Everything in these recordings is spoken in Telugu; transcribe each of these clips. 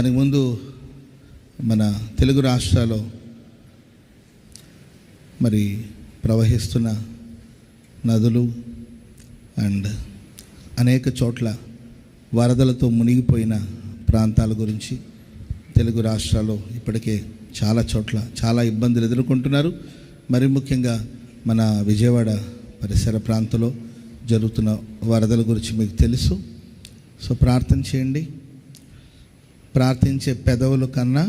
దానికి ముందు మన తెలుగు రాష్ట్రాల్లో మరి ప్రవహిస్తున్న నదులు అండ్ అనేక చోట్ల వరదలతో మునిగిపోయిన ప్రాంతాల గురించి తెలుగు రాష్ట్రాల్లో ఇప్పటికే చాలా చోట్ల చాలా ఇబ్బందులు ఎదుర్కొంటున్నారు. మరి ముఖ్యంగా మన విజయవాడ పరిసర ప్రాంతంలో జరుగుతున్న వరదల గురించి మీకు తెలుసు. సో ప్రార్థన చేయండి. ప్రార్థించే పెదవుల కన్నా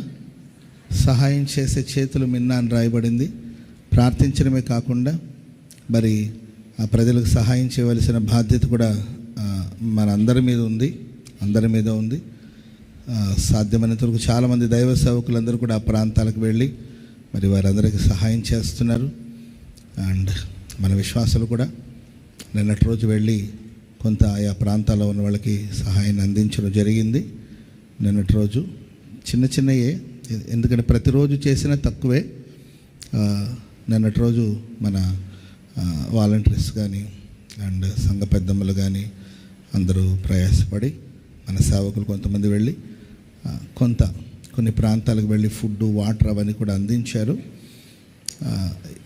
సహాయం చేసే చేతులు మిన్న అని రాయబడింది. ప్రార్థించడమే కాకుండా మరి ఆ ప్రజలకు సహాయం చేయవలసిన బాధ్యత కూడా మన అందరి మీద ఉంది. సాధ్యమైనంత వరకు చాలామంది దైవ సేవకులందరూ కూడా ఆ ప్రాంతాలకు వెళ్ళి మరి వారందరికీ సహాయం చేస్తున్నారు. అండ్ మన విశ్వాసులు కూడా నిన్నటి రోజు వెళ్ళి కొంత ఆయా ప్రాంతాల్లో ఉన్న వాళ్ళకి సహాయాన్ని అందించడం జరిగింది. నిన్నటి రోజు చిన్నయే, ఎందుకంటే ప్రతిరోజు చేసిన తక్కువే. నిన్నటి రోజు మన వాలంటీర్స్ కానీ అండ్ సంఘ పెద్దమ్మలు కానీ అందరూ ప్రయాసపడి మన సేవకులు కొంతమంది వెళ్ళి కొన్ని ప్రాంతాలకు వెళ్ళి ఫుడ్, వాటర్ అవన్నీ కూడా అందించారు.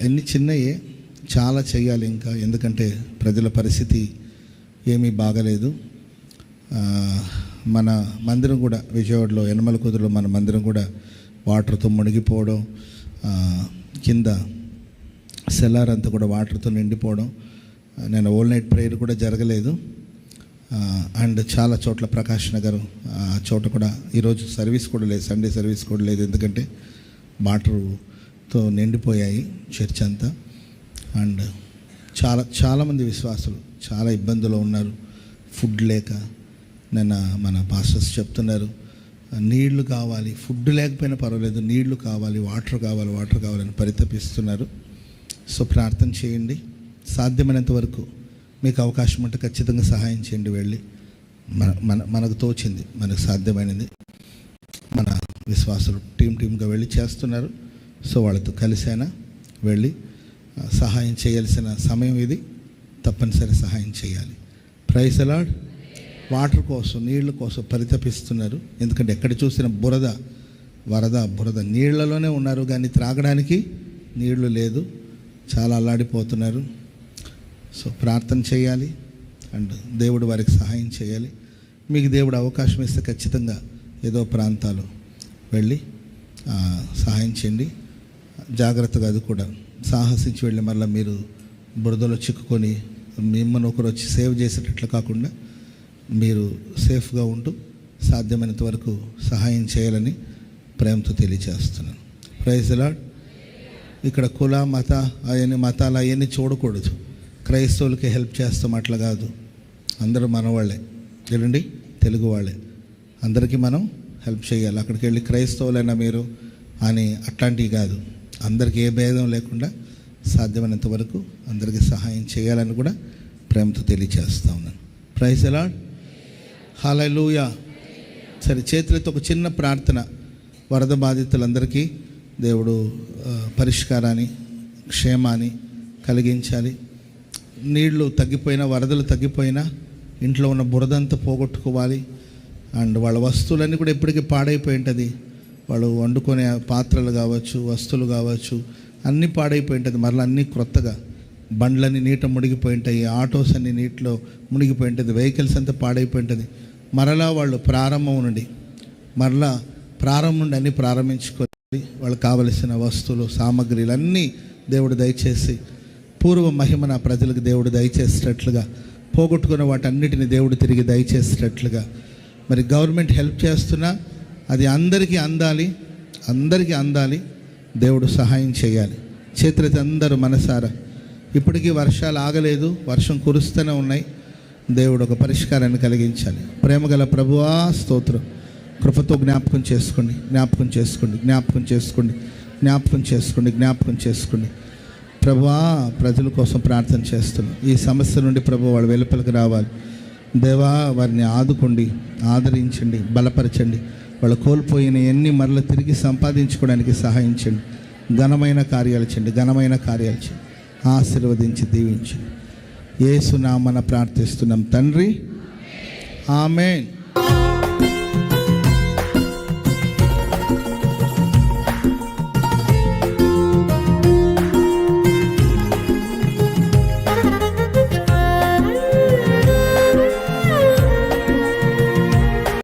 అన్ని చిన్నయే, చాలా చేయాలి ఇంకా, ఎందుకంటే ప్రజల పరిస్థితి ఏమీ బాగలేదు. మన మందిరం కూడా విజయవాడలో యనమల కుదురులో మన మందిరం కూడా వాటర్తో మునిగిపోవడం, కింద సెల్లార్ అంతా కూడా వాటర్తో నిండిపోవడం, నేను ఓల్ నైట్ ప్రేయర్ కూడా జరగలేదు. అండ్ చాలా చోట్ల ప్రకాష్ నగర్ ఆ చోట కూడా ఈరోజు సర్వీస్ కూడా లేదు, సండే సర్వీస్ కూడా లేదు, ఎందుకంటే వాటర్తో నిండిపోయాయి చర్చ్ అంతా. అండ్ చాలామంది విశ్వాసులు చాలా ఇబ్బందులు ఉన్నారు, ఫుడ్ లేక. నిన్న మన పాస్టర్స్ చెప్తున్నారు, నీళ్లు కావాలి, ఫుడ్ లేకపోయినా పర్వాలేదు, నీళ్లు కావాలి, వాటర్ కావాలని పరితపిస్తున్నారు. సో ప్రార్థన చేయండి. సాధ్యమైనంత వరకు మీకు అవకాశం ఉంటే ఖచ్చితంగా సహాయం చేయండి. వెళ్ళి మనకు తోచింది, మనకు సాధ్యమైనది మన విశ్వాసులు టీమ్గా వెళ్ళి చేస్తున్నారు. సో వాళ్ళతో కలిసైనా వెళ్ళి సహాయం చేయాల్సిన సమయం ఇది, తప్పనిసరి సహాయం చేయాలి. Praise the lord. వాటర్ కోసం, నీళ్ళ కోసం పరితపిస్తున్నారు, ఎందుకంటే ఎక్కడ చూసిన వరద, నీళ్లలోనే ఉన్నారు కానీ త్రాగడానికి నీళ్లు లేదు, చాలా అల్లాడిపోతున్నారు. సో ప్రార్థన చేయాలి అండ్ దేవుడు వారికి సహాయం చేయాలి. మీకు దేవుడు అవకాశం ఇస్తే ఖచ్చితంగా ఏదో ప్రాంతాలు వెళ్ళి సహాయం చేయండి. జాగ్రత్తగా అది కూడా సాహసించి వెళ్ళి మళ్ళీ మీరు బురదలో చిక్కుకొని మిమ్మల్ని ఒకరు వచ్చి సేవ్ చేసేటట్లు కాకుండా మీరు సేఫ్గా ఉంటూ సాధ్యమైనంత వరకు సహాయం చేయాలని ప్రేమతో తెలియజేస్తున్నాను. Praise the lord. ఇక్కడ కుల మతాలు అవన్నీ చూడకూడదు. క్రైస్తవులకి హెల్ప్ చేస్తాం అట్లా కాదు, అందరూ మన వాళ్ళే, చూడండి తెలుగు వాళ్ళే, అందరికీ మనం హెల్ప్ చేయాలి. అక్కడికి వెళ్ళి క్రైస్తవులైనా మీరు అని అట్లాంటివి కాదు, అందరికీ ఏ భేదం లేకుండా సాధ్యమైనంత వరకు అందరికీ సహాయం చేయాలని కూడా ప్రేమతో తెలియజేస్తా ఉన్నాను. Praise the Lord. హల్లెలూయా. సరే, చేతులతో ఒక చిన్న ప్రార్థన. వరద బాధితులందరికీ దేవుడు పరిష్కారాన్ని, క్షేమాన్ని కలిగించాలి. నీళ్లు తగ్గిపోయినా, వరదలు తగ్గిపోయినా ఇంట్లో ఉన్న బురదంతా పోగొట్టుకోవాలి. అండ్ వాళ్ళ వస్తువులన్నీ కూడా ఇప్పటికీ పాడైపోయి ఉంటుంది. వాళ్ళు వండుకునే పాత్రలు కావచ్చు, వస్తువులు కావచ్చు, అన్నీ పాడైపోయి ఉంటుంది. మరలా అన్నీ క్రొత్తగా, బండ్లన్నీ నీట మునిగిపోయి ఉంటాయి, ఆటోస్ అన్నీ నీటిలో మునిగిపోయి ఉంటుంది, వెహికల్స్ అంతా పాడైపోయి ఉంటుంది. మరలా వాళ్ళు ప్రారంభం నుండి అన్నీ ప్రారంభించుకొని వాళ్ళకి కావలసిన వస్తువులు, సామాగ్రిలు అన్నీ దేవుడు దయచేసి పూర్వ మహిమ నా ప్రజలకు దేవుడు దయచేసేటట్లుగా, పోగొట్టుకున్న వాటన్నిటిని దేవుడు తిరిగి దయచేసేటట్లుగా, మరి గవర్నమెంట్ హెల్ప్ చేస్తున్నా అది అందరికీ అందాలి. దేవుడు సహాయం చేయాలి. చేతులైతే అందరూ మనసారా. ఇప్పటికీ వర్షాలు ఆగలేదు, వర్షం కురుస్తూనే ఉన్నాయి. దేవుడు ఒక పరిష్కారాన్ని కలిగించాలి. ప్రేమగల ప్రభువా స్తోత్రం. కృపతో జ్ఞాపకం చేసుకోండి. ప్రభువా, ప్రజల కోసం ప్రార్థన చేస్తున్నాం. ఈ సమస్య నుండి ప్రభు వాళ్ళు వెలుపలికి రావాలి. దేవా, వారిని ఆదుకోండి, ఆదరించండి, బలపరచండి. వాళ్ళు కోల్పోయిన ఎన్ని మరల తిరిగి సంపాదించుకోవడానికి సహాయించండి. ఘనమైన కార్యాలు చేయండి. ఆశీర్వదించి దీవించండి. యేసు నామమున ప్రార్థిస్తున్నాం తండ్రి, ఆమేన్.